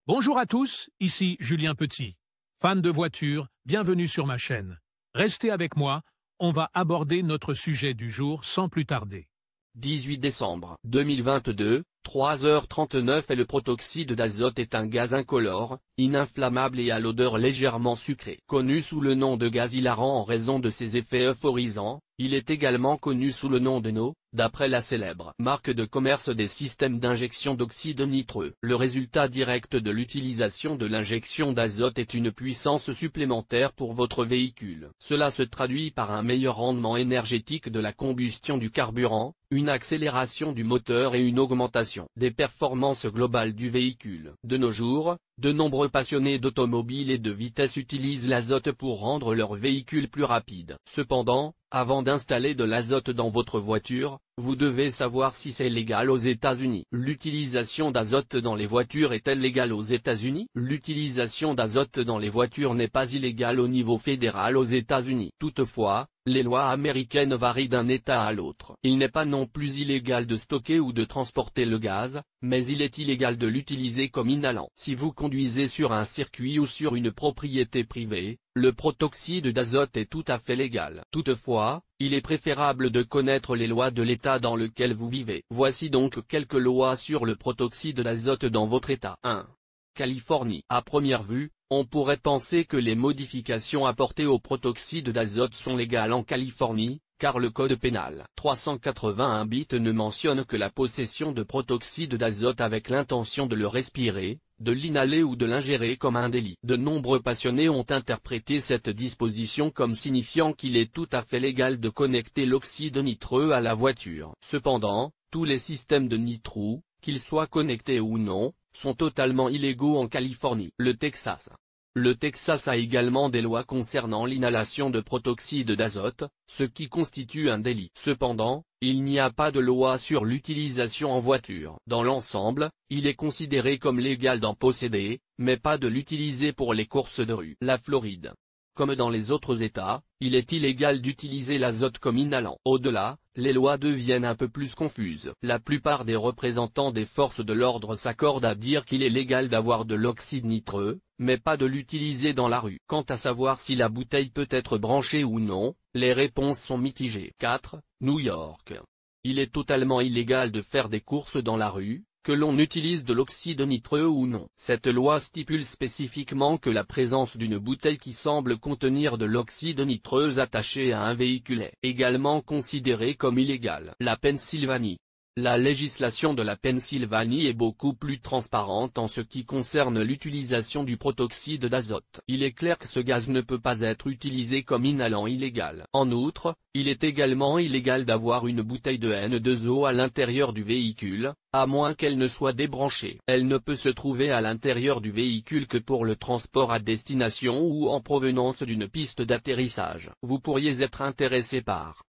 Bonjour à tous, ici Julien Petit. Fan de voitures, bienvenue sur ma chaîne. Restez avec moi, on va aborder notre sujet du jour sans plus tarder. 18 décembre 2022, 3h39 et le protoxyde d'azote est un gaz incolore, ininflammable et à l'odeur légèrement sucrée. Connu sous le nom de gaz hilarant en raison de ses effets euphorisants, il est également connu sous le nom de NO, d'après la célèbre marque de commerce des systèmes d'injection d'oxyde nitreux. Le résultat direct de l'utilisation de l'injection d'azote est une puissance supplémentaire pour votre véhicule. Cela se traduit par un meilleur rendement énergétique de la combustion du carburant, une accélération du moteur et une augmentation des performances globales du véhicule. De nos jours, de nombreux passionnés d'automobile et de vitesse utilisent l'azote pour rendre leur véhicule plus rapide. Cependant, avant d'installer de l'azote dans votre voiture, vous devez savoir si c'est légal aux États-Unis. L'utilisation d'azote dans les voitures est-elle légale aux États-Unis? L'utilisation d'azote dans les voitures n'est pas illégale au niveau fédéral aux États-Unis. Toutefois, les lois américaines varient d'un État à l'autre. Il n'est pas non plus illégal de stocker ou de transporter le gaz, mais il est illégal de l'utiliser comme inhalant. Si vous conduisez sur un circuit ou sur une propriété privée, le protoxyde d'azote est tout à fait légal. Toutefois, il est préférable de connaître les lois de l'État dans lequel vous vivez. Voici donc quelques lois sur le protoxyde d'azote dans votre État. 1. Californie. À première vue, on pourrait penser que les modifications apportées au protoxyde d'azote sont légales en Californie, car le code pénal 381 bits ne mentionne que la possession de protoxyde d'azote avec l'intention de le respirer, de l'inhaler ou de l'ingérer comme un délit. De nombreux passionnés ont interprété cette disposition comme signifiant qu'il est tout à fait légal de connecter l'oxyde nitreux à la voiture. Cependant, tous les systèmes de nitrous, qu'ils soient connectés ou non, sont totalement illégaux en Californie. Le Texas. Le Texas a également des lois concernant l'inhalation de protoxyde d'azote, ce qui constitue un délit. Cependant, il n'y a pas de loi sur l'utilisation en voiture. Dans l'ensemble, il est considéré comme légal d'en posséder, mais pas de l'utiliser pour les courses de rue. La Floride. Comme dans les autres États, il est illégal d'utiliser l'azote comme inhalant. Au-delà, les lois deviennent un peu plus confuses. La plupart des représentants des forces de l'ordre s'accordent à dire qu'il est légal d'avoir de l'oxyde nitreux, mais pas de l'utiliser dans la rue. Quant à savoir si la bouteille peut être branchée ou non, les réponses sont mitigées. 4. New York. Il est totalement illégal de faire des courses dans la rue, que l'on utilise de l'oxyde nitreux ou non. Cette loi stipule spécifiquement que la présence d'une bouteille qui semble contenir de l'oxyde nitreux attaché à un véhicule est également considérée comme illégale. La Pennsylvanie. La législation de la Pennsylvanie est beaucoup plus transparente en ce qui concerne l'utilisation du protoxyde d'azote. Il est clair que ce gaz ne peut pas être utilisé comme inhalant illégal. En outre, il est également illégal d'avoir une bouteille de N2O à l'intérieur du véhicule, à moins qu'elle ne soit débranchée. Elle ne peut se trouver à l'intérieur du véhicule que pour le transport à destination ou en provenance d'une piste d'atterrissage. Vous pourriez être intéressé par